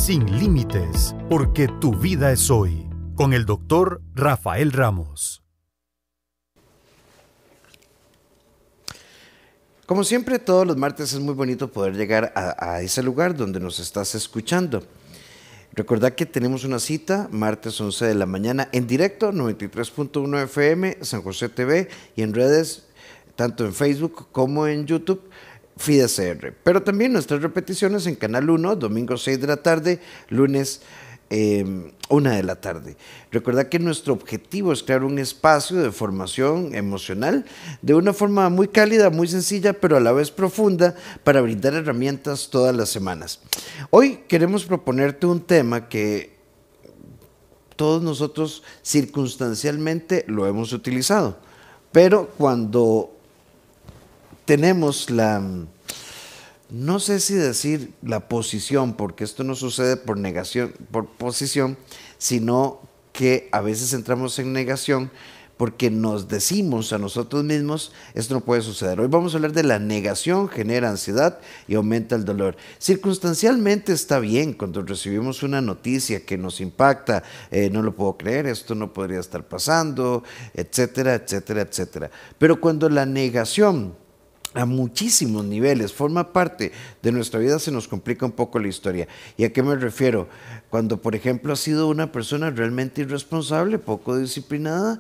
sin límites, porque tu vida es hoy. Con el doctor Rafael Ramos. Como siempre, todos los martes es muy bonito poder llegar a ese lugar donde nos estás escuchando. Recordad que tenemos una cita martes 11 de la mañana en directo, 93.1 FM, San José TV y en redes, tanto en Facebook como en YouTube, FIDECR. Pero también nuestras repeticiones en Canal 1, domingo 6 de la tarde, lunes 1 de la tarde. Recordad que nuestro objetivo es crear un espacio de formación emocional de una forma muy cálida, muy sencilla, pero a la vez profunda para brindar herramientas todas las semanas. Hoy queremos proponerte un tema que todos nosotros circunstancialmente lo hemos utilizado, pero cuando tenemos no sé si decir la posición, porque esto no sucede por negación, por posición, sino que a veces entramos en negación porque nos decimos a nosotros mismos, esto no puede suceder. Hoy vamos a hablar de la negación, genera ansiedad y aumenta el dolor. Circunstancialmente está bien cuando recibimos una noticia que nos impacta, no lo puedo creer, esto no podría estar pasando, etcétera, etcétera, etcétera. Pero cuando la negación a muchísimos niveles forma parte de nuestra vida, se nos complica un poco la historia. ¿Y a qué me refiero? Cuando, por ejemplo, has sido una persona realmente irresponsable, poco disciplinada,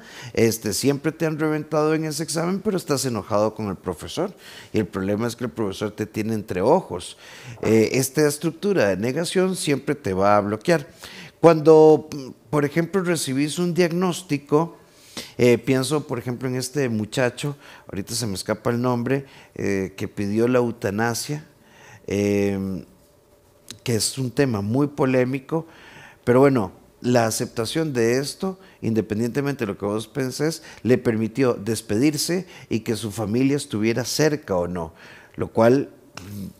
siempre te han reventado en ese examen, pero estás enojado con el profesor. Y el problema es que el profesor te tiene entre ojos. Esta estructura de negación siempre te va a bloquear. Cuando, por ejemplo, recibís un diagnóstico, pienso, por ejemplo, en este muchacho, ahorita se me escapa el nombre, que pidió la eutanasia, que es un tema muy polémico, pero bueno, la aceptación de esto, independientemente de lo que vos pensés, le permitió despedirse y que su familia estuviera cerca o no, lo cual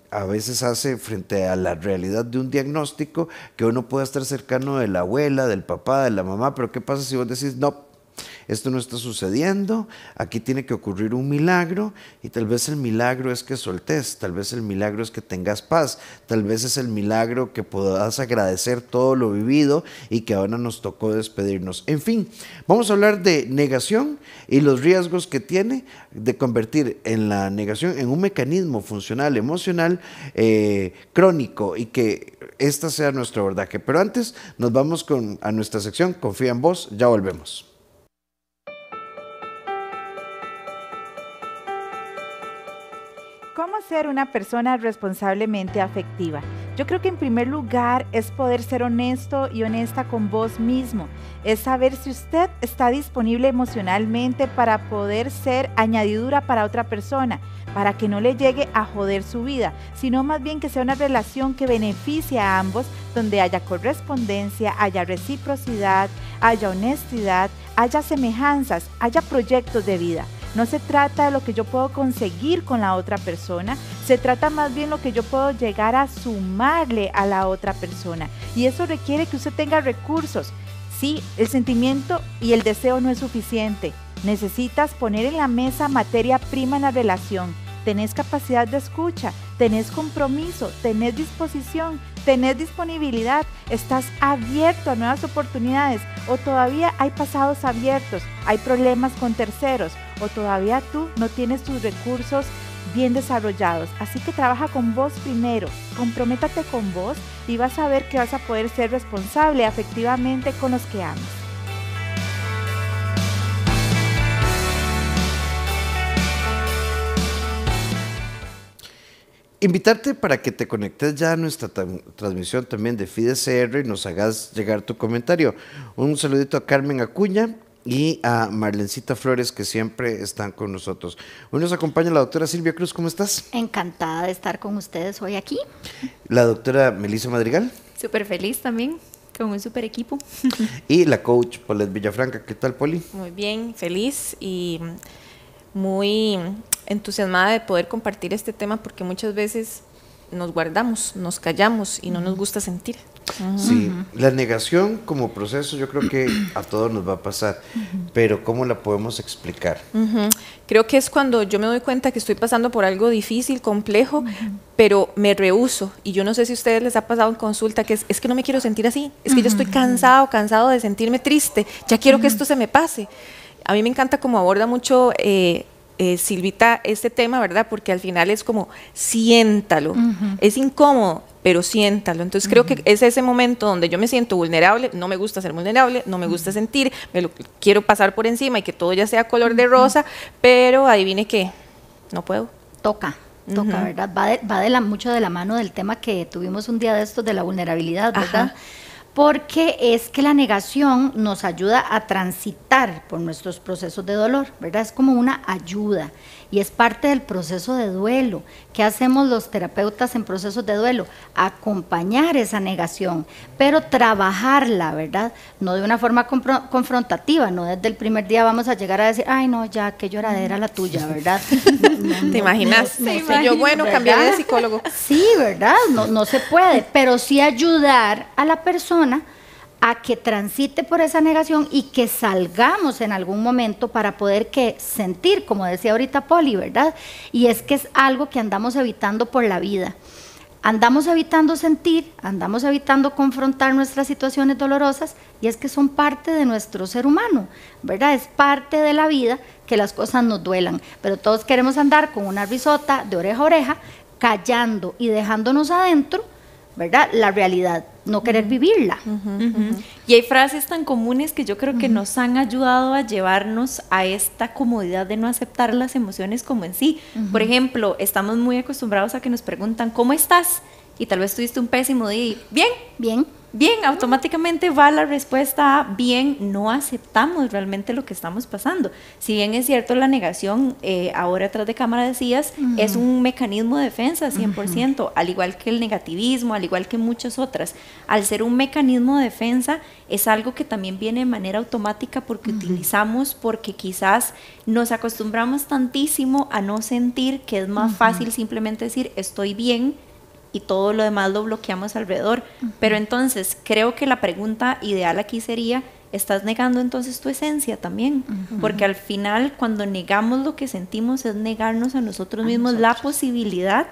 a veces hace, frente a la realidad de un diagnóstico, que uno pueda estar cercano de la abuela, del papá, de la mamá, pero ¿qué pasa si vos decís no? Esto no está sucediendo, aquí tiene que ocurrir un milagro, y tal vez el milagro es que soltés, tal vez el milagro es que tengas paz, tal vez es el milagro que puedas agradecer todo lo vivido y que ahora nos tocó despedirnos. En fin, vamos a hablar de negación y los riesgos que tiene de convertir en la negación en un mecanismo funcional, emocional, crónico, y que esta sea nuestro abordaje. Pero antes nos vamos a nuestra sección Confía en Vos, ya volvemos. ¿Cómo ser una persona responsablemente afectiva? Yo creo que en primer lugar es poder ser honesto y honesta con vos mismo. Es saber si usted está disponible emocionalmente para poder ser añadidura para otra persona, para que no le llegue a joder su vida, sino más bien que sea una relación que beneficie a ambos, donde haya correspondencia, haya reciprocidad, haya honestidad, haya semejanzas, haya proyectos de vida. No se trata de lo que yo puedo conseguir con la otra persona, se trata más bien lo que yo puedo llegar a sumarle a la otra persona. Y eso requiere que usted tenga recursos. Sí, el sentimiento y el deseo no es suficiente. Necesitas poner en la mesa materia prima en la relación. Tenés capacidad de escucha, tenés compromiso, tenés disposición, tenés disponibilidad, estás abierto a nuevas oportunidades, o todavía hay pasados abiertos, hay problemas con terceros, o todavía tú no tienes tus recursos bien desarrollados. Así que trabaja con vos primero, comprométate con vos y vas a ver que vas a poder ser responsable afectivamente con los que amas. Invitarte para que te conectes ya a nuestra transmisión también de FIDECR y nos hagas llegar tu comentario. Un saludito a Carmen Acuña y a Marlencita Flores, que siempre están con nosotros. Hoy nos acompaña la doctora Silvia Cruz, ¿cómo estás? Encantada de estar con ustedes hoy aquí. La doctora Melissa Madrigal. Súper feliz también, con un súper equipo. Y la coach Paulette Villafranca, ¿qué tal, Poli? Muy bien, feliz y muy entusiasmada de poder compartir este tema, porque muchas veces nos guardamos, nos callamos y no nos gusta sentir. Sí, la negación como proceso yo creo que a todos nos va a pasar, pero ¿cómo la podemos explicar? Creo que es cuando yo me doy cuenta que estoy pasando por algo difícil, complejo, pero me rehúso. Y yo no sé si a ustedes les ha pasado en consulta que es que no me quiero sentir así, es que yo estoy cansado de sentirme triste, ya quiero que esto se me pase. A mí me encanta cómo aborda mucho Silvita este tema, ¿verdad? Porque al final es como, siéntalo, es incómodo, pero siéntalo. Entonces creo que es ese momento donde yo me siento vulnerable, no me gusta ser vulnerable, no me gusta sentir, quiero pasar por encima y que todo ya sea color de rosa, pero adivine qué, no puedo. Toca, ¿verdad? Va mucho de la mano del tema que tuvimos un día de estos de la vulnerabilidad, ¿verdad? Porque es que la negación nos ayuda a transitar por nuestros procesos de dolor, ¿verdad? Es como una ayuda y es parte del proceso de duelo. ¿Qué hacemos los terapeutas en procesos de duelo? Acompañar esa negación, pero trabajarla, ¿verdad? No de una forma confrontativa, no desde el primer día vamos a llegar a decir, ay no, ya, qué lloradera la tuya, ¿verdad? ¿Te imaginas? Yo, bueno, ¿verdad? Cambiaré de psicólogo. Sí, ¿verdad? No se puede, pero sí ayudar a la persona a que transite por esa negación y que salgamos en algún momento para poder sentir, como decía ahorita Poli, ¿verdad? Y es que es algo que andamos evitando por la vida. Andamos evitando sentir, andamos evitando confrontar nuestras situaciones dolorosas y es que son parte de nuestro ser humano, ¿verdad? Es parte de la vida que las cosas nos duelan, pero todos queremos andar con una risota de oreja a oreja, callando y dejándonos adentro, ¿verdad? La realidad, no querer vivirla. Y hay frases tan comunes que yo creo que nos han ayudado a llevarnos a esta comodidad de no aceptar las emociones como en sí. Por ejemplo, estamos muy acostumbrados a que nos preguntan, ¿cómo estás? Y tal vez tuviste un pésimo día y, bien, automáticamente va la respuesta a bien, no aceptamos realmente lo que estamos pasando. Si bien es cierto la negación, ahora atrás de cámara decías, es un mecanismo de defensa 100%, al igual que el negativismo, al igual que muchas otras. Al ser un mecanismo de defensa, es algo que también viene de manera automática porque utilizamos, porque quizás nos acostumbramos tantísimo a no sentir que es más fácil simplemente decir estoy bien, y todo lo demás lo bloqueamos alrededor. Pero entonces creo que la pregunta ideal aquí sería, ¿estás negando entonces tu esencia también? Porque al final cuando negamos lo que sentimos es negarnos a nosotros mismos la posibilidad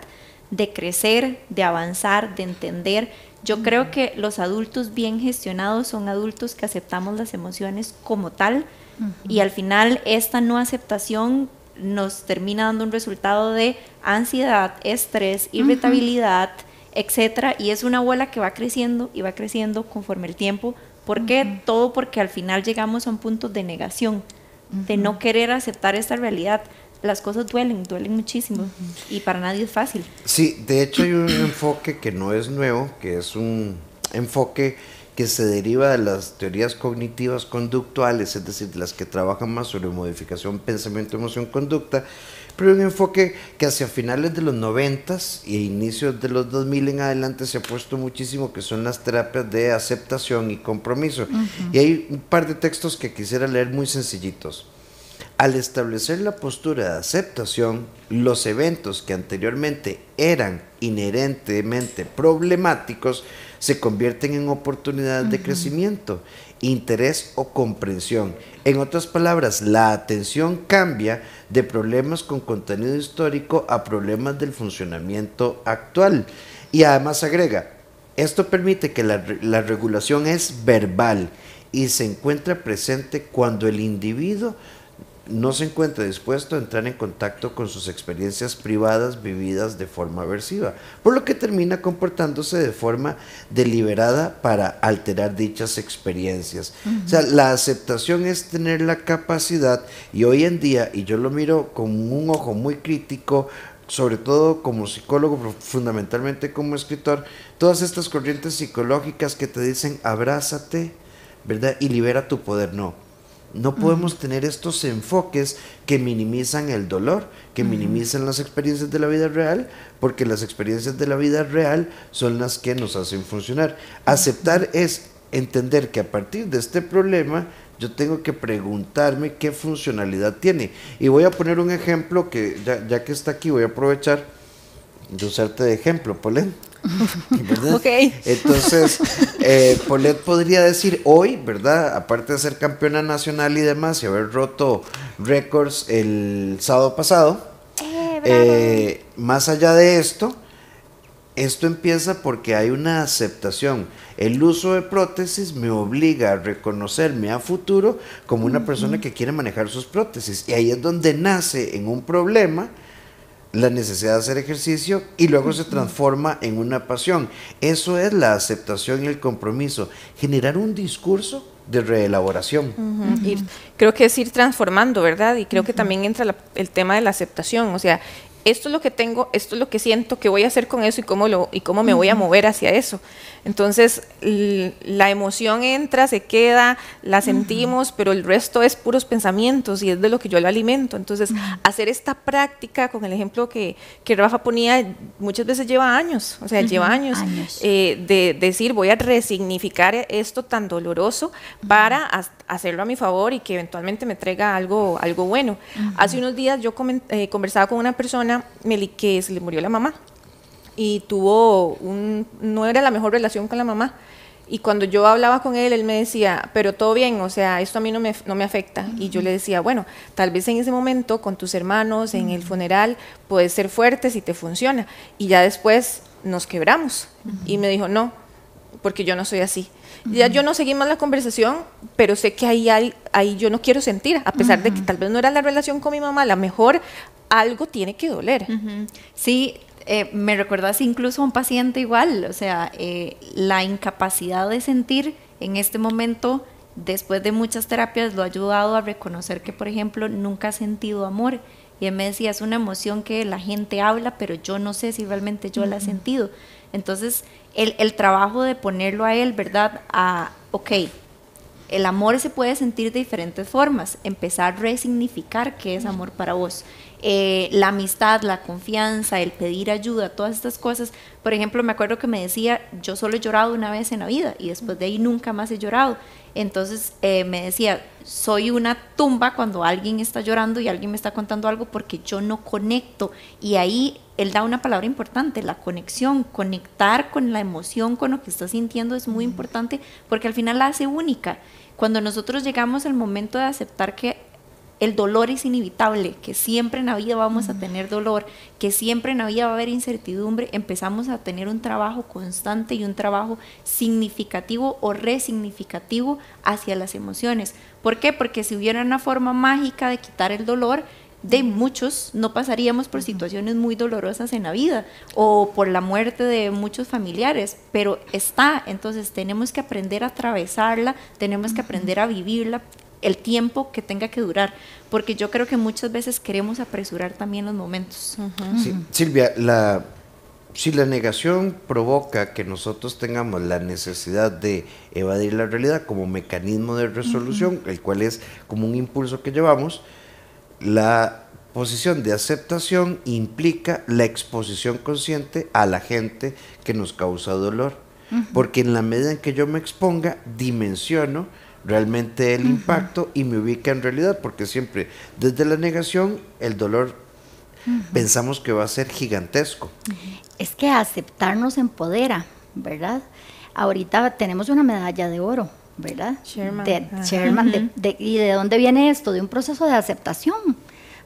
de crecer, de avanzar, de entender. Yo creo que los adultos bien gestionados son adultos que aceptamos las emociones como tal y al final esta no aceptación nos termina dando un resultado de ansiedad, estrés, irritabilidad, etcétera, y es una bola que va creciendo y va creciendo conforme el tiempo. ¿Por qué? Todo porque al final llegamos a un punto de negación, de no querer aceptar esta realidad. Las cosas duelen muchísimo y para nadie es fácil. Sí, de hecho hay un enfoque que no es nuevo, que es un enfoque que se deriva de las teorías cognitivas conductuales, es decir, de las que trabajan más sobre modificación, pensamiento, emoción, conducta, pero un enfoque que hacia finales de los 90s e inicios de los 2000 en adelante se ha puesto muchísimo, que son las terapias de aceptación y compromiso. Y hay un par de textos que quisiera leer muy sencillitos. Al establecer la postura de aceptación, los eventos que anteriormente eran inherentemente problemáticos se convierten en oportunidades de crecimiento, interés o comprensión. En otras palabras, la atención cambia de problemas con contenido histórico a problemas del funcionamiento actual. Y además agrega, esto permite que la regulación es verbal y se encuentra presente cuando el individuo no se encuentra dispuesto a entrar en contacto con sus experiencias privadas vividas de forma aversiva, por lo que termina comportándose de forma deliberada para alterar dichas experiencias. O sea, la aceptación es tener la capacidad, y hoy en día, y yo lo miro con un ojo muy crítico, sobre todo como psicólogo, pero fundamentalmente como escritor, todas estas corrientes psicológicas que te dicen abrázate, ¿verdad? Y libera tu poder. No podemos tener estos enfoques que minimizan el dolor, que minimizan las experiencias de la vida real, porque las experiencias de la vida real son las que nos hacen funcionar. Aceptar es entender que a partir de este problema yo tengo que preguntarme qué funcionalidad tiene. Y voy a poner un ejemplo que ya que está aquí voy a aprovechar de usarte de ejemplo, Paulette. ¿Verdad? Ok. Entonces, Paulette podría decir hoy, ¿verdad? Aparte de ser campeona nacional y demás, y haber roto récords el sábado pasado, más allá de esto empieza porque hay una aceptación. El uso de prótesis me obliga a reconocerme a futuro como una persona que quiere manejar sus prótesis. Y ahí es donde nace en un problema la necesidad de hacer ejercicio y luego se transforma en una pasión. Eso es la aceptación y el compromiso. Generar un discurso de reelaboración. Creo que es ir transformando, ¿verdad? Y creo que también entra el tema de la aceptación. O sea, esto es lo que tengo, esto es lo que siento, qué voy a hacer con eso y cómo me voy a mover hacia eso. Entonces, la emoción entra, se queda, la sentimos, pero el resto es puros pensamientos y es de lo que yo lo alimento. Entonces, hacer esta práctica, con el ejemplo que Rafa ponía, muchas veces lleva años, o sea, lleva años. De decir, voy a resignificar esto tan doloroso para hacerlo a mi favor y que eventualmente me traiga algo bueno. Hace unos días yo conversaba con una persona, Meli, que se le murió la mamá y no era la mejor relación con la mamá, y cuando yo hablaba con él me decía, pero todo bien, o sea, esto a mí no me afecta, y yo le decía, bueno, tal vez en ese momento con tus hermanos, en el funeral, puedes ser fuerte si te funciona, y ya después nos quebramos, y me dijo, no, porque yo no soy así. Ya yo no seguí más la conversación, pero sé que ahí yo no quiero sentir, a pesar de que tal vez no era la relación con mi mamá, a lo mejor algo tiene que doler. Sí, me recordó así incluso a un paciente igual, o sea, la incapacidad de sentir en este momento, después de muchas terapias, lo ha ayudado a reconocer que, por ejemplo, nunca ha sentido amor. Y él me decía, es una emoción que la gente habla, pero yo no sé si realmente yo la he sentido. Entonces, el trabajo de ponerlo a él, ¿verdad? Ok, el amor se puede sentir de diferentes formas. Empezar a resignificar qué es amor para vos. La amistad, la confianza, el pedir ayuda, todas estas cosas. Por ejemplo, me acuerdo que me decía, yo solo he llorado una vez en la vida y después de ahí nunca más he llorado. Entonces me decía, soy una tumba cuando alguien está llorando y alguien me está contando algo porque yo no conecto. Y ahí él da una palabra importante, la conexión. Conectar con la emoción, con lo que está sintiendo es muy importante porque al final la hace única. Cuando nosotros llegamos al momento de aceptar que el dolor es inevitable, que siempre en la vida vamos a tener dolor, que siempre en la vida va a haber incertidumbre, empezamos a tener un trabajo constante y un trabajo significativo o resignificativo hacia las emociones. ¿Por qué? Porque si hubiera una forma mágica de quitar el dolor, de muchos no pasaríamos por situaciones muy dolorosas en la vida o por la muerte de muchos familiares, pero está, entonces tenemos que aprender a atravesarla, tenemos que aprender a vivirla el tiempo que tenga que durar, porque yo creo que muchas veces queremos apresurar también los momentos. Sí, Silvia, si la negación provoca que nosotros tengamos la necesidad de evadir la realidad como mecanismo de resolución, el cual es como un impulso que llevamos, la posición de aceptación implica la exposición consciente a la gente que nos causa dolor, porque en la medida en que yo me exponga, dimensiono realmente el impacto y me ubica en realidad, porque siempre desde la negación el dolor pensamos que va a ser gigantesco. Es que aceptar nos empodera, ¿verdad? Ahorita tenemos una medalla de oro, ¿verdad? Sherman. ¿Y de dónde viene esto? De un proceso de aceptación,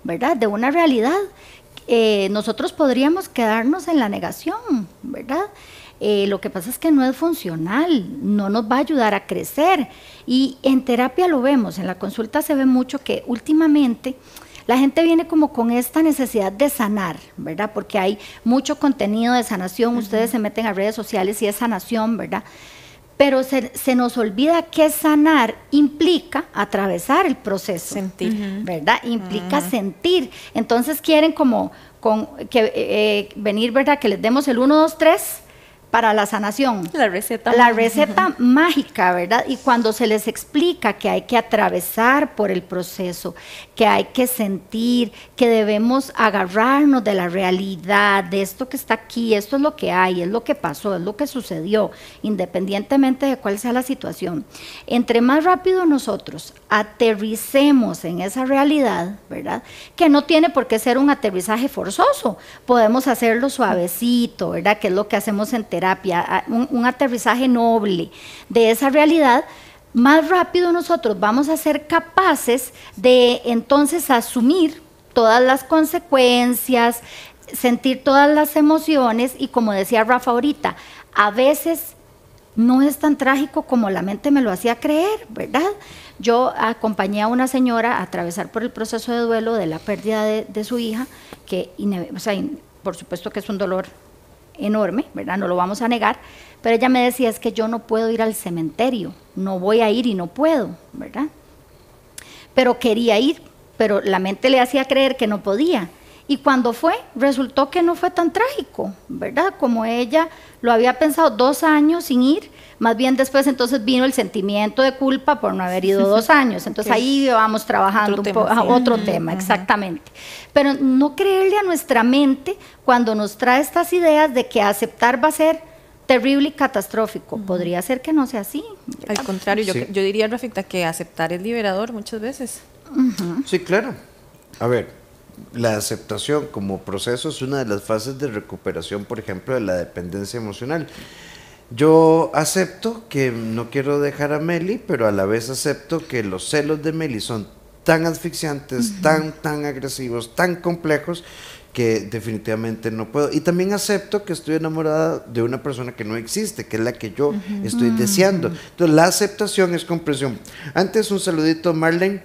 ¿verdad? De una realidad. Nosotros podríamos quedarnos en la negación, ¿verdad? Lo que pasa es que no es funcional, no nos va a ayudar a crecer. Y en terapia lo vemos, en la consulta se ve mucho que últimamente la gente viene como con esta necesidad de sanar, ¿verdad? Porque hay mucho contenido de sanación, ustedes se meten a redes sociales y es sanación, ¿verdad? Pero se nos olvida que sanar implica atravesar el proceso. Sentir. ¿Verdad? Implica sentir. Entonces quieren como venir, ¿verdad? Que les demos el 1, 2, 3, para la sanación. La receta mágica, ¿verdad? Y cuando se les explica que hay que atravesar por el proceso, que hay que sentir, que debemos agarrarnos de la realidad, de esto que está aquí, esto es lo que hay, es lo que pasó, es lo que sucedió, independientemente de cuál sea la situación. Entre más rápido nosotros aterricemos en esa realidad, ¿verdad? Que no tiene por qué ser un aterrizaje forzoso, podemos hacerlo suavecito, ¿verdad? Que es lo que hacemos en terapia, un aterrizaje noble de esa realidad. Más rápido nosotros vamos a ser capaces de entonces asumir todas las consecuencias, sentir todas las emociones y, como decía Rafa ahorita, a veces no es tan trágico como la mente me lo hacía creer, ¿verdad? Yo acompañé a una señora a atravesar por el proceso de duelo de la pérdida de su hija, que por supuesto que es un dolor enorme, ¿verdad? No lo vamos a negar, pero ella me decía, es que yo no puedo ir al cementerio, no voy a ir y no puedo, ¿verdad? Pero quería ir, pero la mente le hacía creer que no podía. Y cuando fue, resultó que no fue tan trágico, ¿verdad? Como ella lo había pensado, 2 años sin ir, más bien después entonces vino el sentimiento de culpa por no haber ido 2 años. Entonces ahí vamos trabajando otro tema, exactamente. Pero no creerle a nuestra mente cuando nos trae estas ideas de que aceptar va a ser terrible y catastrófico. Podría ser que no sea así, ¿verdad? Al contrario, Sí. yo diría, Rafita, que aceptar es liberador muchas veces. Sí, claro. A ver, la aceptación como proceso es una de las fases de recuperación, por ejemplo, de la dependencia emocional. Yo acepto que no quiero dejar a Meli, pero a la vez acepto que los celos de Meli son tan asfixiantes, tan agresivos, tan complejos, que definitivamente no puedo. Y también acepto que estoy enamorada de una persona que no existe, que es la que yo estoy deseando. Entonces, la aceptación es comprensión. Antes, un saludito, Marlene.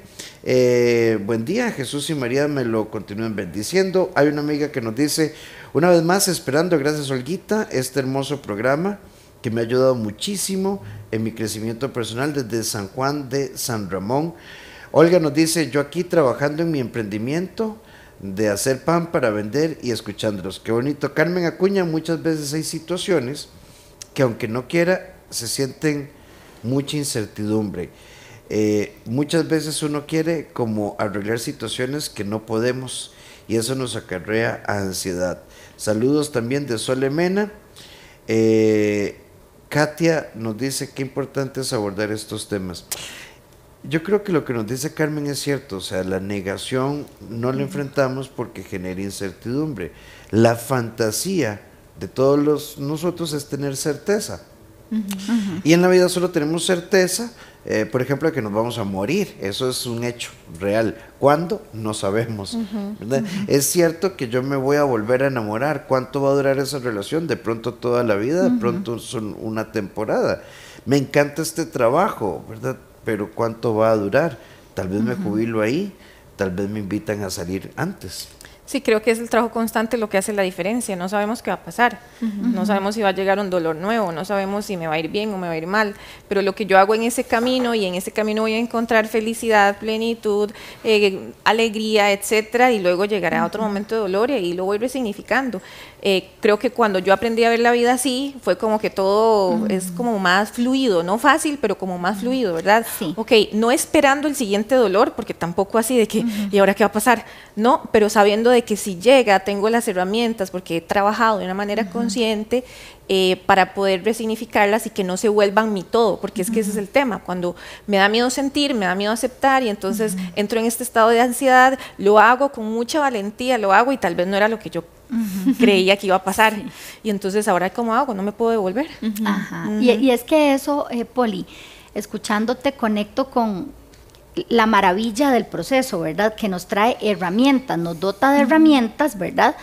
Buen día, Jesús y María me lo continúen bendiciendo. Hay una amiga que nos dice, una vez más, esperando, gracias Olguita, este hermoso programa que me ha ayudado muchísimo en mi crecimiento personal desde San Juan de San Ramón. Olga nos dice, yo aquí trabajando en mi emprendimiento de hacer pan para vender y escuchándolos. Qué bonito. Carmen Acuña, muchas veces hay situaciones que aunque no quiera, se sienten mucha incertidumbre. Muchas veces uno quiere como arreglar situaciones que no podemos y eso nos acarrea a ansiedad. Saludos también de Sole Mena. Katia nos dice qué importante es abordar estos temas. Yo creo que lo que nos dice Carmen es cierto, o sea, la negación no la enfrentamos porque genera incertidumbre. La fantasía de todos nosotros es tener certeza. Y en la vida solo tenemos certeza, por ejemplo, de que nos vamos a morir. Eso es un hecho real. ¿Cuándo? No sabemos. ¿Verdad? Es cierto que yo me voy a volver a enamorar. ¿Cuánto va a durar esa relación? De pronto toda la vida, de pronto son una temporada. Me encanta este trabajo, ¿verdad? Pero ¿cuánto va a durar? Tal vez me jubilo ahí, tal vez me invitan a salir antes. Sí, creo que es el trabajo constante lo que hace la diferencia. No sabemos qué va a pasar, no sabemos si va a llegar un dolor nuevo, no sabemos si me va a ir bien o me va a ir mal, pero lo que yo hago en ese camino, y en ese camino voy a encontrar felicidad, plenitud, alegría, etcétera, y luego llegará a otro momento de dolor y ahí lo voy resignificando. Creo que cuando yo aprendí a ver la vida así, fue como que todo es como más fluido, no fácil, pero como más fluido, ¿verdad? Sí. Ok, no esperando el siguiente dolor, porque tampoco así de que, ¿y ahora qué va a pasar? No, pero sabiendo de que si llega, tengo las herramientas, porque he trabajado de una manera consciente para poder resignificarlas y que no se vuelvan mi todo, porque es que ese es el tema, cuando me da miedo sentir, me da miedo aceptar y entonces entro en este estado de ansiedad, lo hago con mucha valentía, lo hago y tal vez no era lo que yo creía que iba a pasar. Sí. Y entonces, ¿ahora cómo hago? No me puedo devolver. Ajá. Y es que eso, Poli, escuchándote conecto con la maravilla del proceso, ¿verdad? Que nos trae herramientas, nos dota de herramientas, ¿verdad?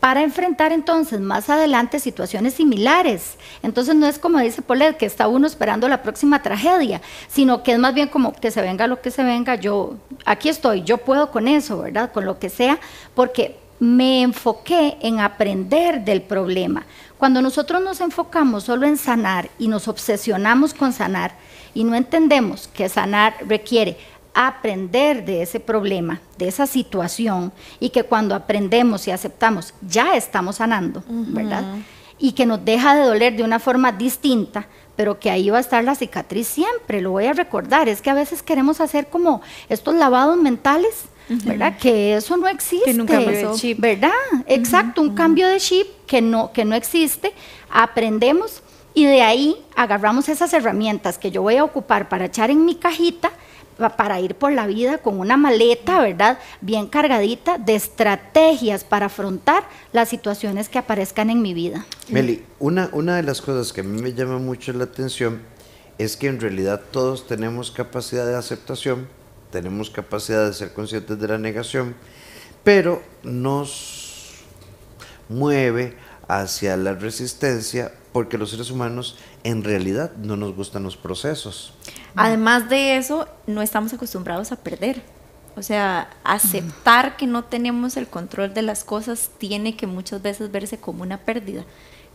Para enfrentar entonces más adelante situaciones similares. Entonces no es como dice Paulette, que está uno esperando la próxima tragedia, sino que es más bien como que se venga lo que se venga, yo aquí estoy, yo puedo con eso, ¿verdad? Con lo que sea, porque me enfoqué en aprender del problema. Cuando nosotros nos enfocamos solo en sanar y nos obsesionamos con sanar y no entendemos que sanar requiere aprender de ese problema, de esa situación, y que cuando aprendemos y aceptamos ya estamos sanando, ¿verdad? y que nos deja de doler de una forma distinta, pero que ahí va a estar la cicatriz siempre, lo voy a recordar. Es que a veces queremos hacer como estos lavados mentales, ¿verdad? Que eso no existe, Que nunca pasó. ¿verdad? Exacto, un cambio de chip que no existe, aprendemos y de ahí agarramos esas herramientas que yo voy a ocupar para echar en mi cajita, para ir por la vida con una maleta, ¿verdad? Bien cargadita de estrategias para afrontar las situaciones que aparezcan en mi vida. Meli, una de las cosas que a mí me llama mucho la atención es que en realidad todos tenemos capacidad de aceptación, tenemos capacidad de ser conscientes de la negación, pero nos mueve hacia la resistencia porque los seres humanos en realidad no nos gustan los procesos. Además de eso, no estamos acostumbrados a perder. O sea, aceptar que no tenemos el control de las cosas tiene que muchas veces verse como una pérdida.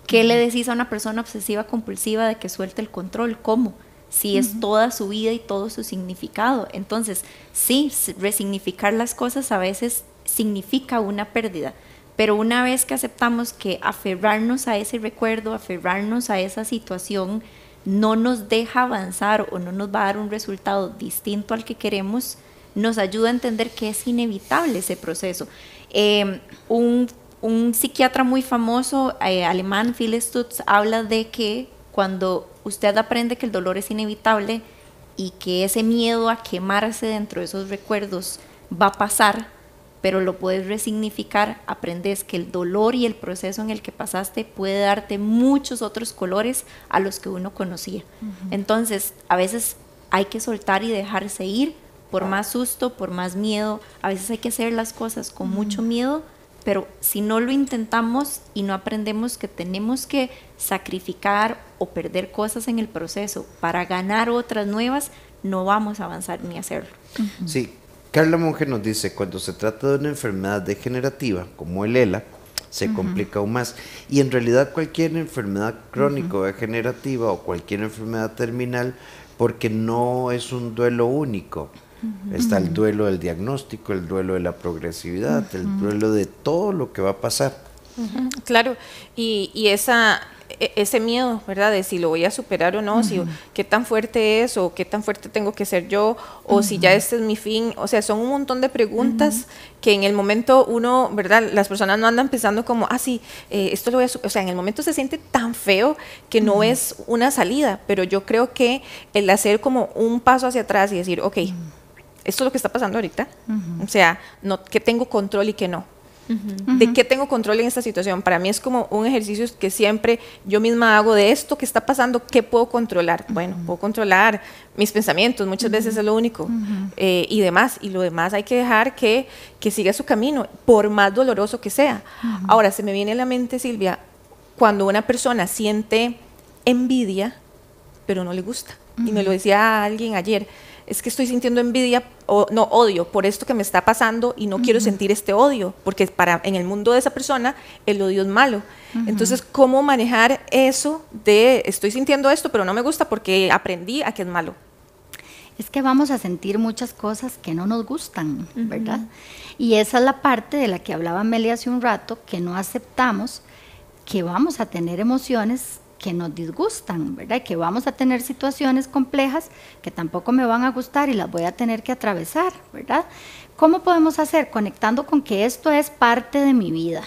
¿Qué le decís a una persona obsesiva compulsiva de que suelte el control? ¿Cómo? Si es toda su vida y todo su significado. Entonces, sí, resignificar las cosas a veces significa una pérdida. Pero una vez que aceptamos que aferrarnos a ese recuerdo, aferrarnos a esa situación, no nos deja avanzar o no nos va a dar un resultado distinto al que queremos, nos ayuda a entender que es inevitable ese proceso. Un psiquiatra muy famoso, alemán, Phil Stutz, habla de que cuando usted aprende que el dolor es inevitable y que ese miedo a quemarse dentro de esos recuerdos va a pasar, pero lo puedes resignificar, aprendes que el dolor y el proceso en el que pasaste puede darte muchos otros colores a los que uno conocía. Entonces, a veces hay que soltar y dejarse ir, por más susto, por más miedo. A veces hay que hacer las cosas con mucho miedo, pero si no lo intentamos y no aprendemos que tenemos que sacrificar o perder cosas en el proceso para ganar otras nuevas, no vamos a avanzar ni a hacerlo. Sí. Carla Monge nos dice, cuando se trata de una enfermedad degenerativa, como el ELA, se complica aún más. Y en realidad cualquier enfermedad crónica o degenerativa o cualquier enfermedad terminal, porque no es un duelo único. Está el duelo del diagnóstico, el duelo de la progresividad, el duelo de todo lo que va a pasar. Claro, y ese miedo, ¿verdad? De si lo voy a superar o no, si qué tan fuerte es o qué tan fuerte tengo que ser yo, o si ya este es mi fin. O sea, son un montón de preguntas que en el momento uno, ¿verdad? Las personas no andan pensando como, sí, esto lo voy a superar. O sea, en el momento se siente tan feo que no es una salida, pero yo creo que el hacer como un paso hacia atrás y decir, ok, esto es lo que está pasando ahorita, o sea, no, ¿qué tengo control y qué no? ¿De qué tengo control en esta situación? Para mí es como un ejercicio que siempre yo misma hago de esto que está pasando, ¿qué puedo controlar? Bueno, puedo controlar mis pensamientos, muchas veces es lo único, y demás, y lo demás hay que dejar que siga su camino, por más doloroso que sea. Ahora, se me viene a la mente, Silvia, cuando una persona siente envidia, pero no le gusta, y me lo decía alguien ayer, es que estoy sintiendo envidia, no, odio por esto que me está pasando y no quiero sentir este odio, porque en el mundo de esa persona el odio es malo. Entonces, ¿cómo manejar eso de estoy sintiendo esto, pero no me gusta porque aprendí a que es malo? Es que vamos a sentir muchas cosas que no nos gustan, ¿verdad? Y esa es la parte de la que hablaba Meli hace un rato, que no aceptamos que vamos a tener emociones que nos disgustan, ¿verdad? Que vamos a tener situaciones complejas que tampoco me van a gustar y las voy a tener que atravesar, ¿verdad? ¿Cómo podemos hacer? Conectando con que esto es parte de mi vida,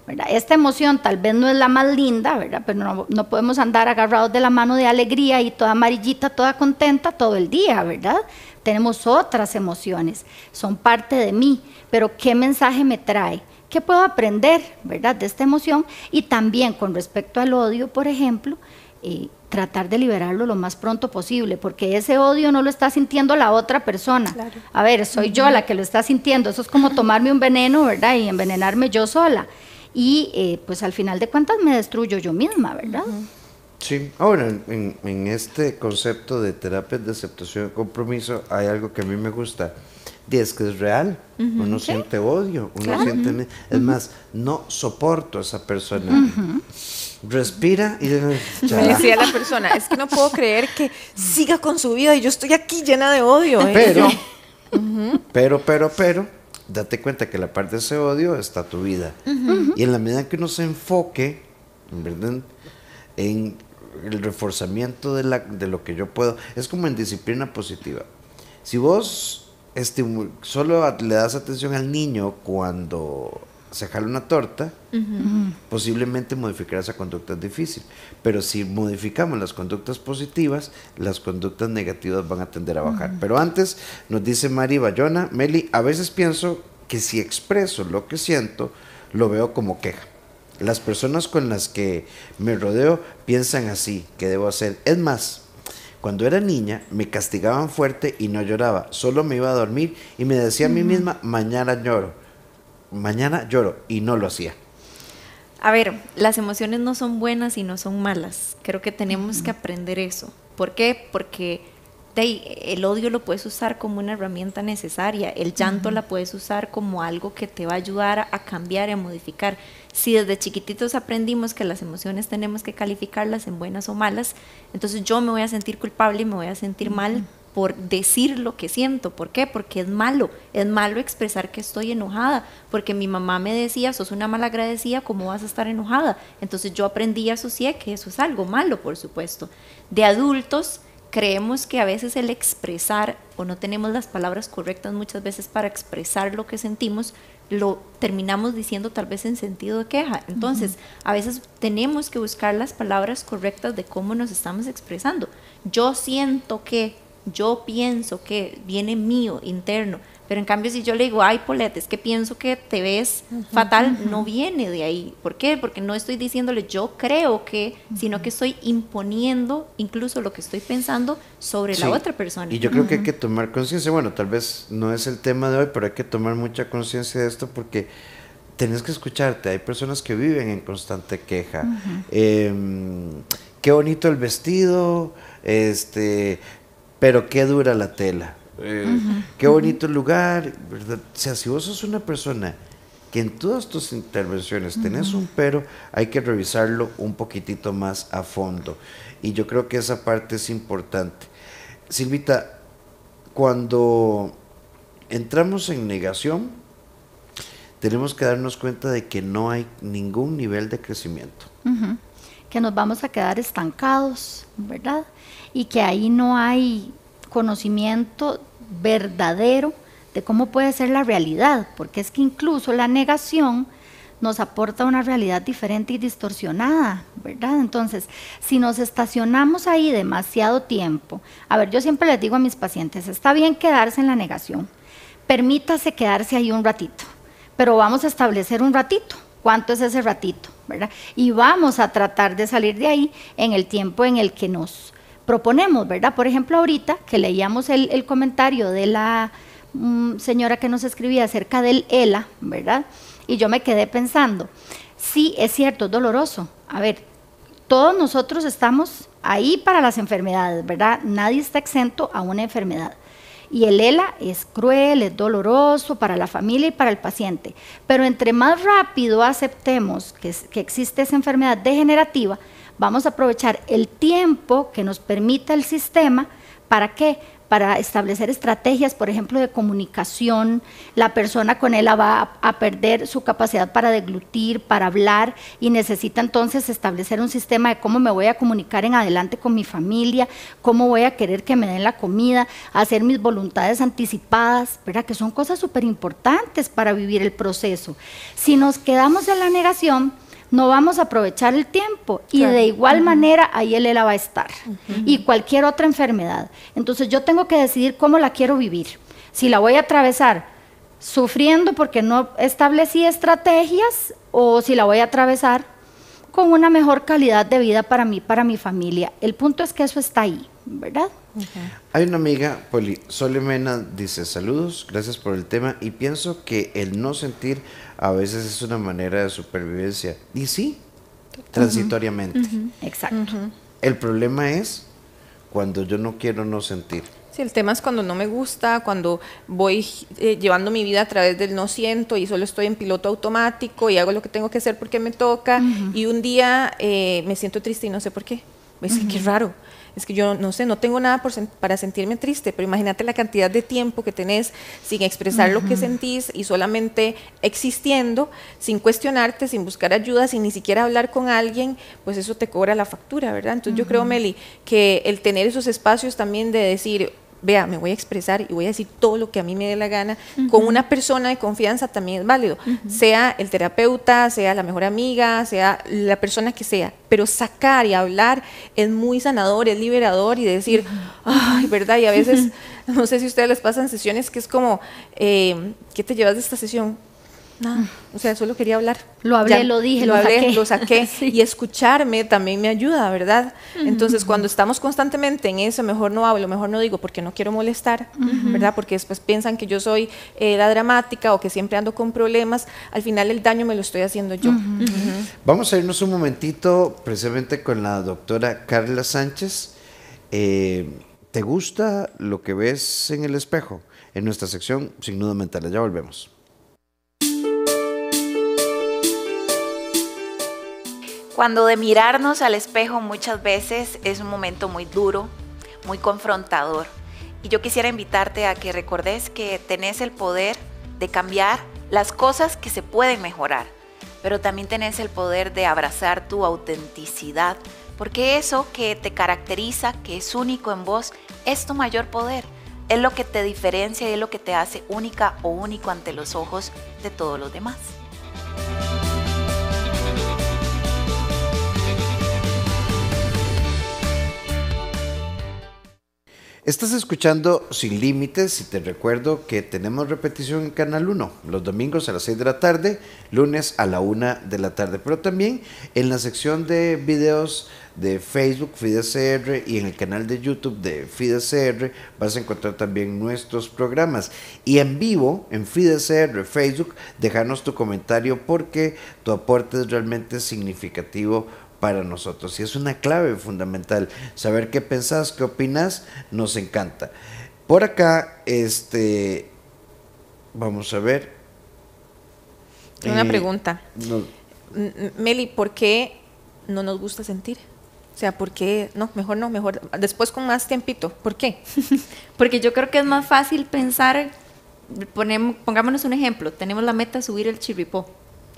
¿verdad? Esta emoción tal vez no es la más linda, ¿verdad? Pero no podemos andar agarrados de la mano de alegría y toda amarillita, toda contenta todo el día, ¿verdad? Tenemos otras emociones, son parte de mí, pero ¿qué mensaje me trae? ¿Qué puedo aprender, verdad, de esta emoción? Y también con respecto al odio, por ejemplo, tratar de liberarlo lo más pronto posible, porque ese odio no lo está sintiendo la otra persona. Claro. A ver, soy yo la que lo está sintiendo. Eso es como tomarme un veneno, ¿verdad? Y envenenarme yo sola. Y pues al final de cuentas me destruyo yo misma, ¿verdad? Sí, ahora en este concepto de terapias de aceptación y compromiso hay algo que a mí me gusta. Y es que es real, uno siente odio, uno siente, es más, no soporto a esa persona, respira y me decía la persona, es que no puedo creer que siga con su vida y yo estoy aquí llena de odio. Pero, date cuenta que la parte de ese odio está tu vida, y en la medida que uno se enfoque ¿verdad? En el reforzamiento de lo que yo puedo. Es como en disciplina positiva. Si vos solo le das atención al niño cuando se jala una torta, posiblemente modificar esa conducta es difícil. Pero si modificamos las conductas positivas, las conductas negativas van a tender a bajar. Pero antes, nos dice Mari Bayona, Meli, a veces pienso que si expreso lo que siento, lo veo como queja. Las personas con las que me rodeo piensan así, ¿qué debo hacer? Es más, cuando era niña me castigaban fuerte y no lloraba, solo me iba a dormir y me decía a mí misma, mañana lloro, y no lo hacía. A ver, las emociones no son buenas y no son malas. Creo que tenemos que aprender eso. ¿Por qué? Porque el odio lo puedes usar como una herramienta necesaria, el llanto la puedes usar como algo que te va a ayudar a cambiar y a modificar. Si desde chiquititos aprendimos que las emociones tenemos que calificarlas en buenas o malas, entonces yo me voy a sentir culpable y me voy a sentir mal por decir lo que siento. ¿Por qué? Porque es malo expresar que estoy enojada, porque mi mamá me decía, sos una malagradecida, ¿cómo vas a estar enojada? Entonces yo aprendí y asocié que eso es algo malo, por supuesto. De adultos, creemos que a veces el expresar, o no tenemos las palabras correctas muchas veces para expresar lo que sentimos, lo terminamos diciendo tal vez en sentido de queja. Entonces, a veces tenemos que buscar las palabras correctas de cómo nos estamos expresando. Yo siento que, yo pienso que, viene mío, interno. Pero en cambio, si yo le digo, ay, Paulette, es que pienso que te ves fatal, no viene de ahí. ¿Por qué? Porque no estoy diciéndole yo creo que, sino que estoy imponiendo incluso lo que estoy pensando sobre la otra persona. Y yo creo que hay que tomar conciencia. Bueno, tal vez no es el tema de hoy, pero hay que tomar mucha conciencia de esto porque tenés que escucharte. Hay personas que viven en constante queja. Qué bonito el vestido, pero qué dura la tela. Qué bonito el lugar, ¿verdad? O sea, si vos sos una persona que en todas tus intervenciones tenés un pero, hay que revisarlo un poquitito más a fondo. Y yo creo que esa parte es importante. Silvita, cuando entramos en negación, tenemos que darnos cuenta de que no hay ningún nivel de crecimiento. Que nos vamos a quedar estancados, ¿verdad? Y que ahí no hay conocimiento verdadero de cómo puede ser la realidad, porque es que incluso la negación nos aporta una realidad diferente y distorsionada, ¿verdad? Entonces, si nos estacionamos ahí demasiado tiempo, a ver, yo siempre les digo a mis pacientes, está bien quedarse en la negación, permítase quedarse ahí un ratito, pero vamos a establecer un ratito, ¿cuánto es ese ratito? ¿Verdad? Y vamos a tratar de salir de ahí en el tiempo en el que nos proponemos, ¿verdad? Por ejemplo, ahorita que leíamos el comentario de la señora que nos escribía acerca del ELA, ¿verdad? Y yo me quedé pensando, sí, es cierto, es doloroso. A ver, todos nosotros estamos ahí para las enfermedades, ¿verdad? Nadie está exento a una enfermedad. Y el ELA es cruel, es doloroso para la familia y para el paciente. Pero entre más rápido aceptemos que existe esa enfermedad degenerativa, vamos a aprovechar el tiempo que nos permita el sistema. ¿Para qué? Para establecer estrategias, por ejemplo, de comunicación. La persona con ELA va a perder su capacidad para deglutir, para hablar, y necesita entonces establecer un sistema de cómo me voy a comunicar en adelante con mi familia, cómo voy a querer que me den la comida, hacer mis voluntades anticipadas, ¿verdad? Que son cosas súper importantes para vivir el proceso. Si nos quedamos en la negación, no vamos a aprovechar el tiempo, y de igual manera ahí el ELA va a estar, y cualquier otra enfermedad. Entonces yo tengo que decidir cómo la quiero vivir, si la voy a atravesar sufriendo porque no establecí estrategias, o si la voy a atravesar con una mejor calidad de vida para mí, para mi familia. El punto es que eso está ahí, ¿verdad? Hay una amiga, Sole Mena, dice, saludos, gracias por el tema, y pienso que el no sentir a veces es una manera de supervivencia. Y sí, transitoriamente. Exacto. El problema es cuando yo no quiero no sentir. Sí, el tema es cuando no me gusta, cuando voy llevando mi vida a través del no siento y solo estoy en piloto automático y hago lo que tengo que hacer porque me toca, y un día me siento triste y no sé por qué. es que qué raro. Es que yo no sé, no tengo nada para sentirme triste, pero imagínate la cantidad de tiempo que tenés sin expresar lo que sentís y solamente existiendo, sin cuestionarte, sin buscar ayuda, sin ni siquiera hablar con alguien, pues eso te cobra la factura, ¿verdad? Entonces yo creo, Meli, que el tener esos espacios también de decir, vea, me voy a expresar y voy a decir todo lo que a mí me dé la gana, con una persona de confianza también es válido, sea el terapeuta, sea la mejor amiga, sea la persona que sea, pero sacar y hablar es muy sanador, es liberador y decir, ay, ¿verdad? Y a veces, no sé si a ustedes les pasan sesiones que es como, ¿qué te llevas de esta sesión? Nada, o sea, solo quería hablar. Lo hablé, ya, lo dije, lo saqué. Sí. Y escucharme también me ayuda, ¿verdad? Entonces, cuando estamos constantemente en eso, mejor no hablo, mejor no digo, porque no quiero molestar, ¿verdad? Porque después piensan que yo soy la dramática o que siempre ando con problemas. Al final el daño me lo estoy haciendo yo. Vamos a irnos un momentito precisamente con la doctora Carla Sánchez. ¿Te gusta lo que ves en el espejo? En nuestra sección Sin Nudos Mentales. Ya volvemos. Cuando de mirarnos al espejo muchas veces es un momento muy duro, muy confrontador. Y yo quisiera invitarte a que recordes que tenés el poder de cambiar las cosas que se pueden mejorar, pero también tenés el poder de abrazar tu autenticidad, porque eso que te caracteriza, que es único en vos, es tu mayor poder. Es lo que te diferencia y es lo que te hace única o único ante los ojos de todos los demás. Estás escuchando Sin Límites y te recuerdo que tenemos repetición en Canal 1 los domingos a las 6 de la tarde, lunes a la 1 de la tarde, pero también en la sección de videos de Facebook FidesCR y en el canal de YouTube de FidesCR vas a encontrar también nuestros programas y en vivo en FidesCR Facebook, déjanos tu comentario porque tu aporte es realmente significativo para nosotros y es una clave fundamental. Saber qué pensás, qué opinás, nos encanta. Por acá, vamos a ver. Una pregunta. Meli, ¿por qué no nos gusta sentir? O sea, ¿por qué? No, mejor después con más tiempito. ¿Por qué? Porque yo creo que es más fácil pensar, pongámonos un ejemplo, tenemos la meta de subir el Chirripó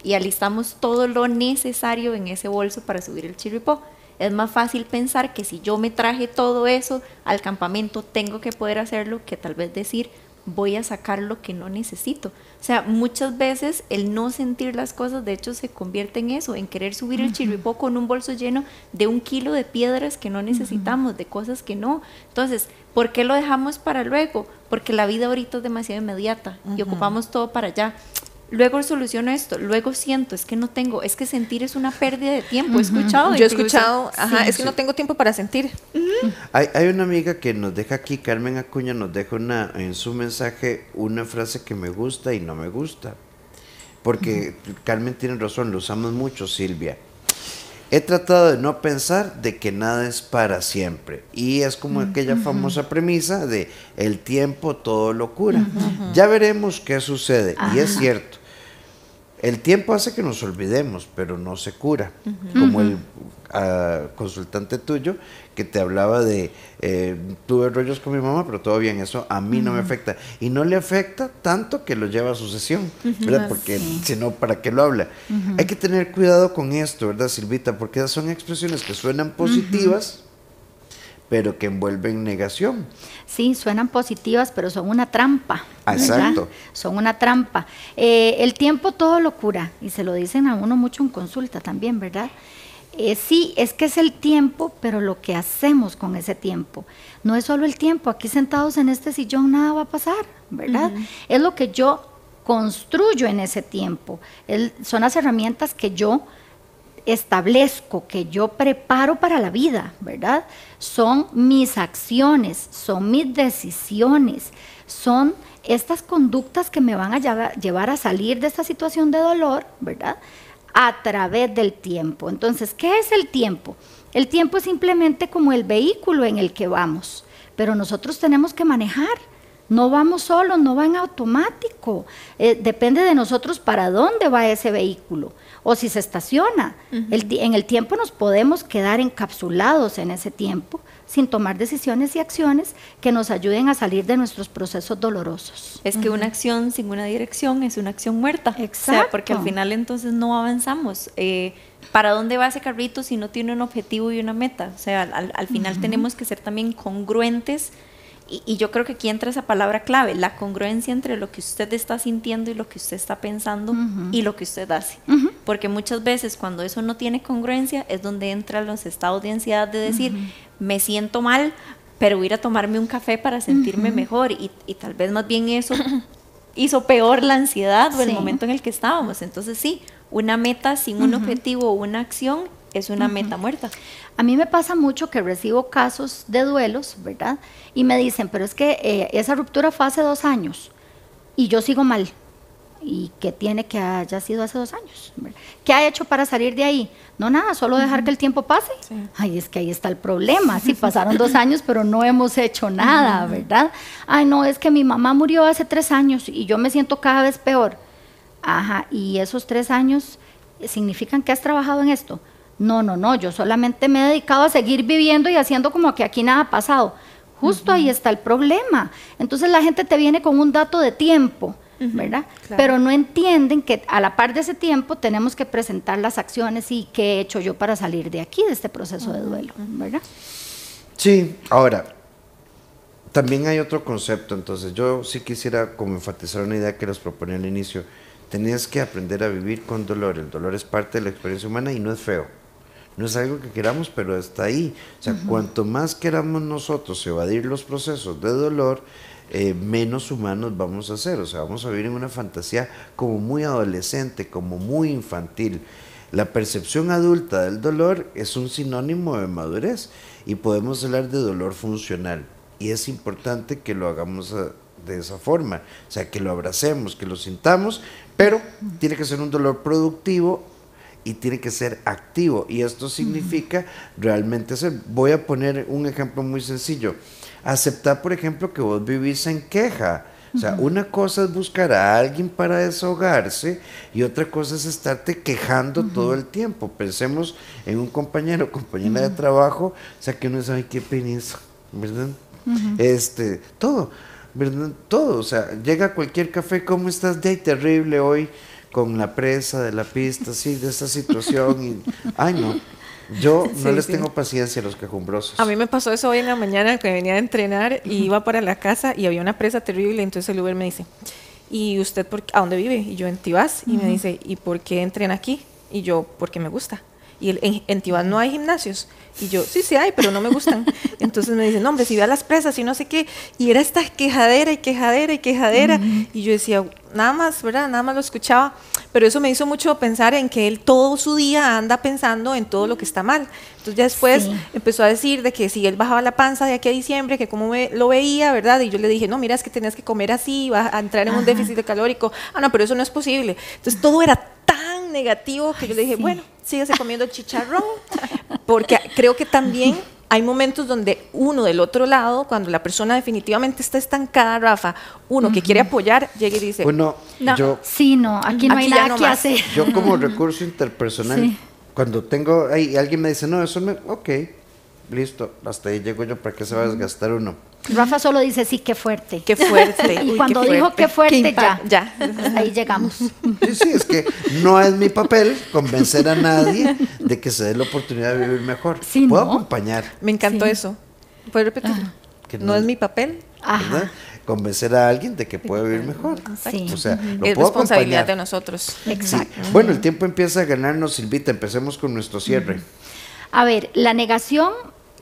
y alistamos todo lo necesario en ese bolso para subir el Chirripó. Es más fácil pensar que si yo me traje todo eso al campamento, tengo que poder hacerlo, que tal vez decir, voy a sacar lo que no necesito. O sea, muchas veces el no sentir las cosas, de hecho, se convierte en eso, en querer subir el Chirripó con un bolso lleno de 1 kilo de piedras que no necesitamos, de cosas que no. Entonces, ¿por qué lo dejamos para luego? Porque la vida ahorita es demasiado inmediata y ocupamos todo para allá. Luego soluciono esto, luego siento, es que no tengo, es que sentir es una pérdida de tiempo. He escuchado. Yo he escuchado, es que no tengo tiempo para sentir. Hay una amiga que nos deja aquí, Carmen Acuña, nos deja en su mensaje una frase que me gusta y no me gusta. Porque Carmen tiene razón, lo usamos mucho, Silvia. He tratado de no pensar de que nada es para siempre. Y es como aquella famosa premisa de el tiempo todo lo cura. Ya veremos qué sucede. Y es cierto. El tiempo hace que nos olvidemos, pero no se cura. Como el consultante tuyo que te hablaba de tuve rollos con mi mamá, pero todo bien, eso a mí no me afecta. Y no le afecta tanto que lo lleva a su sesión, ¿verdad? Porque si no, ¿para qué lo habla? Hay que tener cuidado con esto, ¿verdad, Silvita? Porque son expresiones que suenan positivas, pero que envuelven negación. Sí, suenan positivas, pero son una trampa. Exacto. Son una trampa. El tiempo todo lo cura, y se lo dicen a uno mucho en consulta también, ¿verdad? Sí, es que es el tiempo, pero lo que hacemos con ese tiempo. No es solo el tiempo, aquí sentados en este sillón nada va a pasar, ¿verdad? Es lo que yo construyo en ese tiempo. Son las herramientas que yo establezco, que yo preparo para la vida, ¿verdad? Son mis acciones, son mis decisiones, son estas conductas que me van a llevar a salir de esta situación de dolor, ¿verdad? A través del tiempo. Entonces, ¿qué es el tiempo? El tiempo es simplemente como el vehículo en el que vamos, pero nosotros tenemos que manejar No vamos solos, no va en automático. Depende de nosotros para dónde va ese vehículo o si se estaciona. En el tiempo nos podemos quedar encapsulados en ese tiempo sin tomar decisiones y acciones que nos ayuden a salir de nuestros procesos dolorosos. Es que una acción sin una dirección es una acción muerta. Exacto. O sea, porque al final entonces no avanzamos. ¿Para dónde va ese carrito si no tiene un objetivo y una meta? O sea, al final tenemos que ser también congruentes. Y yo creo que aquí entra esa palabra clave, la congruencia entre lo que usted está sintiendo y lo que usted está pensando y lo que usted hace. Porque muchas veces cuando eso no tiene congruencia es donde entran los estados de ansiedad de decir, me siento mal, pero voy a ir a tomarme un café para sentirme mejor. Y tal vez más bien eso hizo peor la ansiedad o el momento en el que estábamos. Entonces sí, una meta sin un objetivo o una acción es una meta muerta. A mí me pasa mucho que recibo casos de duelos, ¿verdad? Y me dicen, pero es que esa ruptura fue hace 2 años y yo sigo mal. ¿Y qué tiene que haya sido hace 2 años? ¿Verdad? ¿Qué ha hecho para salir de ahí? No, nada, solo dejar que el tiempo pase. Sí. Ay, es que ahí está el problema. Sí, pasaron 2 años, pero no hemos hecho nada, ¿verdad? Ay, no, es que mi mamá murió hace 3 años y yo me siento cada vez peor. Ajá, ¿y esos 3 años significan que has trabajado en esto? No, yo solamente me he dedicado a seguir viviendo y haciendo como que aquí nada ha pasado. Justo ahí está el problema. Entonces la gente te viene con un dato de tiempo, ¿verdad? Claro. Pero no entienden que a la par de ese tiempo tenemos que presentar las acciones y qué he hecho yo para salir de aquí, de este proceso de duelo, ¿verdad? Sí, ahora, también hay otro concepto, entonces yo sí quisiera como enfatizar una idea que les proponía al inicio. Tenías que aprender a vivir con dolor. El dolor es parte de la experiencia humana y no es feo. No es algo que queramos, pero está ahí. O sea, cuanto más queramos nosotros evadir los procesos de dolor, menos humanos vamos a ser. O sea, vamos a vivir en una fantasía como muy adolescente, como muy infantil. La percepción adulta del dolor es un sinónimo de madurez y podemos hablar de dolor funcional. Y es importante que lo hagamos de esa forma. O sea, que lo abracemos, que lo sintamos, pero tiene que ser un dolor productivo y tiene que ser activo, y esto significa realmente hacer. Voy a poner un ejemplo muy sencillo. Aceptar, por ejemplo, que vos vivís en queja. O sea, una cosa es buscar a alguien para desahogarse y otra cosa es estarte quejando todo el tiempo. Pensemos en un compañero o compañera de trabajo, o sea, que uno sabe qué penisa, ¿verdad? Todo, ¿verdad? Todo, o sea, llega a cualquier café, ¿cómo estás? De ahí, terrible hoy, con la presa de la pista, así, de esta situación, y, ay no, yo no les tengo paciencia a los quejumbrosos. A mí me pasó eso hoy en la mañana, que venía a entrenar y iba para la casa y había una presa terrible, entonces el Uber me dice, ¿y usted a dónde vive? Y yo, en Tibás, y me dice, ¿y por qué entrena aquí? Y yo, porque me gusta. Y en Tibás no hay gimnasios. Y yo, sí hay, pero no me gustan. Entonces me dicen, no, hombre, si ve a las presas y no sé qué. Y era esta quejadera y quejadera y quejadera. Y yo decía, nada más, ¿verdad? Nada más lo escuchaba. Pero eso me hizo mucho pensar en que él todo su día anda pensando en todo lo que está mal. Entonces ya después empezó a decir de que si él bajaba la panza de aquí a diciembre, que cómo lo veía, ¿verdad? Y yo le dije, no, mira, es que tenías que comer así, vas a entrar en un déficit calórico. Ah, no, pero eso no es posible. Entonces todo era tan negativo que yo le dije, bueno, síguese comiendo chicharrón, porque creo que también hay momentos donde uno del otro lado, cuando la persona definitivamente está estancada, Rafa, uno que quiere apoyar, llega y dice, bueno, no, yo, aquí no hay nada no que más hacer. Yo como recurso interpersonal, cuando tengo, alguien me dice, no, eso me, ok, listo, hasta ahí llego yo, ¿para qué se va a desgastar uno? Rafa solo dice, sí, qué fuerte. Qué fuerte. Y cuando dijo qué fuerte, ya. Ahí llegamos. Sí, es que no es mi papel convencer a nadie de que se dé la oportunidad de vivir mejor. Sí, puedo ¿no? acompañar. Me encantó eso. ¿Puedes repetirlo? Que no es mi papel. ¿Verdad? Convencer a alguien de que puede vivir mejor. Sí. O sea, lo es puedo responsabilidad acompañar. de nosotros. Exacto. Sí. Bueno, el tiempo empieza a ganarnos, Silvita. Empecemos con nuestro cierre. A ver, la negación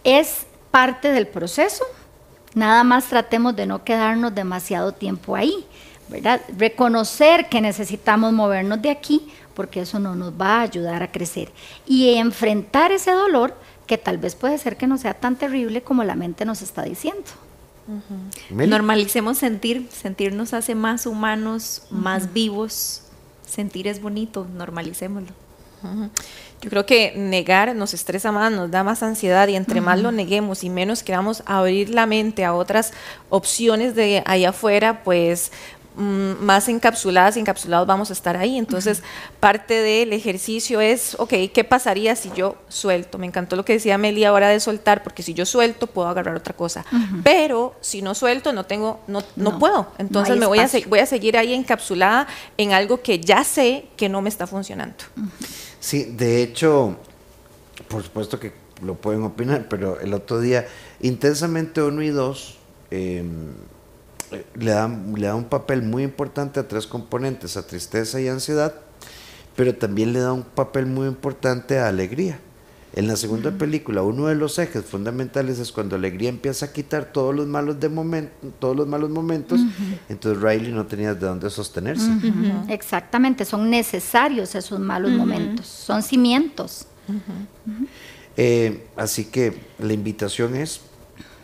es parte del proceso. Nada más tratemos de no quedarnos demasiado tiempo ahí, ¿verdad? Reconocer que necesitamos movernos de aquí, porque eso no nos va a ayudar a crecer. Y enfrentar ese dolor, que tal vez puede ser que no sea tan terrible como la mente nos está diciendo. Normalicemos sentirnos hace más humanos, más vivos. Sentir es bonito, normalicémoslo. Yo creo que negar nos estresa más, nos da más ansiedad y entre más lo neguemos y menos queramos abrir la mente a otras opciones de allá afuera, pues más encapsuladas y encapsulados vamos a estar ahí. Entonces, parte del ejercicio es, ok, ¿qué pasaría si yo suelto? Me encantó lo que decía Meli ahora de soltar, porque si yo suelto, puedo agarrar otra cosa. Pero si no suelto, no puedo. Entonces, no voy a seguir ahí encapsulada en algo que ya sé que no me está funcionando. Sí, de hecho, por supuesto que lo pueden opinar, pero el otro día, Intensamente 1 y 2, le da un papel muy importante a 3 componentes, a tristeza y ansiedad, pero también le da un papel muy importante a alegría. En la segunda película, uno de los ejes fundamentales es cuando alegría empieza a quitar todos los malos momentos, entonces Riley no tenía de dónde sostenerse. Exactamente, son necesarios esos malos momentos, son cimientos. Así que la invitación es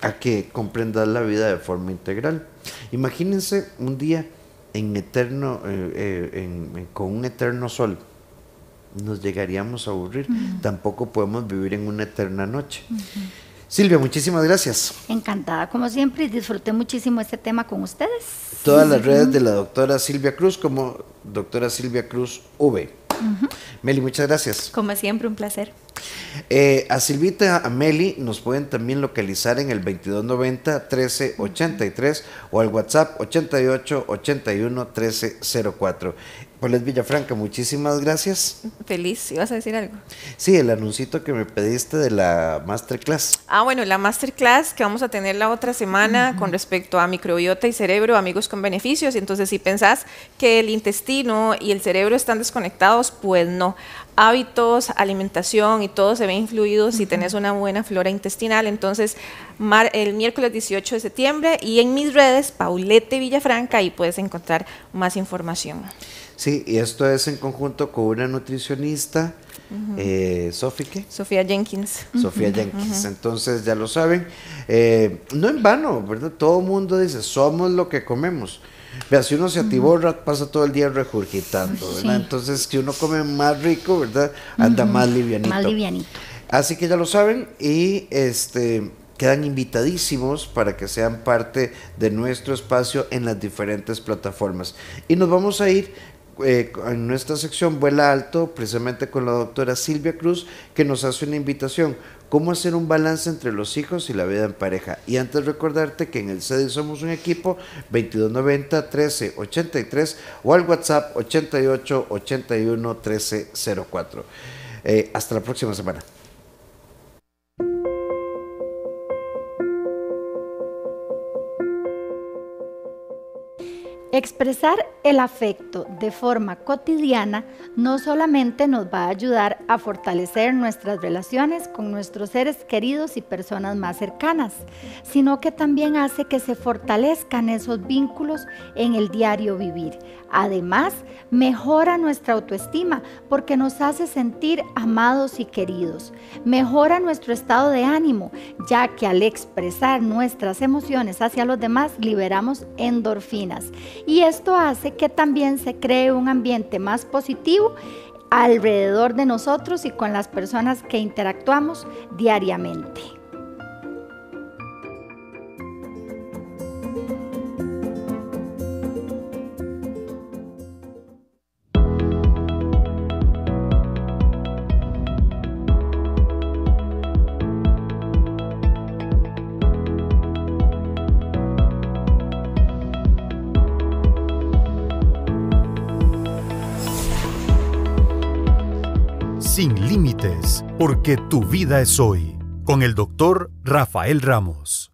a que comprendas la vida de forma integral. Imagínense un día con un eterno sol. Nos llegaríamos a aburrir. Tampoco podemos vivir en una eterna noche. Silvia, muchísimas gracias. Encantada como siempre y disfruté muchísimo este tema con ustedes. Todas las redes de la doctora Silvia Cruz como doctora Silvia Cruz V. Meli, muchas gracias. Como siempre, un placer. A Silvita, a Meli nos pueden también localizar en el 2290-1383 o al WhatsApp 88-81-1304. Paulette Villafranca, muchísimas gracias. Feliz, ¿ibas a decir algo? Sí, el anuncito que me pediste de la Masterclass. Bueno, la Masterclass que vamos a tener la otra semana con respecto a microbiota y cerebro, amigos con beneficios. Entonces, si pensás que el intestino y el cerebro están desconectados, pues no. Hábitos, alimentación y todo se ve influido si tenés una buena flora intestinal. Entonces, el miércoles 18 de septiembre y en mis redes, Paulette Villafranca, ahí puedes encontrar más información. Sí, y esto es en conjunto con una nutricionista, Sofía Jenkins. Sofía Jenkins. Entonces, ya lo saben, no en vano, ¿verdad? Todo el mundo dice, somos lo que comemos. Vea, si uno se atiborra, pasa todo el día regurgitando, ¿verdad? Sí. Entonces, si uno come más rico, ¿verdad? Anda más livianito. Más livianito. Así que ya lo saben y quedan invitadísimos para que sean parte de nuestro espacio en las diferentes plataformas. Y nos vamos a ir en nuestra sección Vuela Alto, precisamente con la doctora Silvia Cruz, que nos hace una invitación. ¿Cómo hacer un balance entre los hijos y la vida en pareja? Y antes recordarte que en el CEDI somos un equipo, 2290-1383 o al WhatsApp 88-81-1304. Hasta la próxima semana. Expresar el afecto de forma cotidiana no solamente nos va a ayudar a fortalecer nuestras relaciones con nuestros seres queridos y personas más cercanas, sino que también hace que se fortalezcan esos vínculos en el diario vivir. Además, mejora nuestra autoestima porque nos hace sentir amados y queridos. Mejora nuestro estado de ánimo, ya que al expresar nuestras emociones hacia los demás liberamos endorfinas. Y esto hace que también se cree un ambiente más positivo alrededor de nosotros y con las personas que interactuamos diariamente. Sin límites, porque tu vida es hoy, con el doctor Rafael Ramos.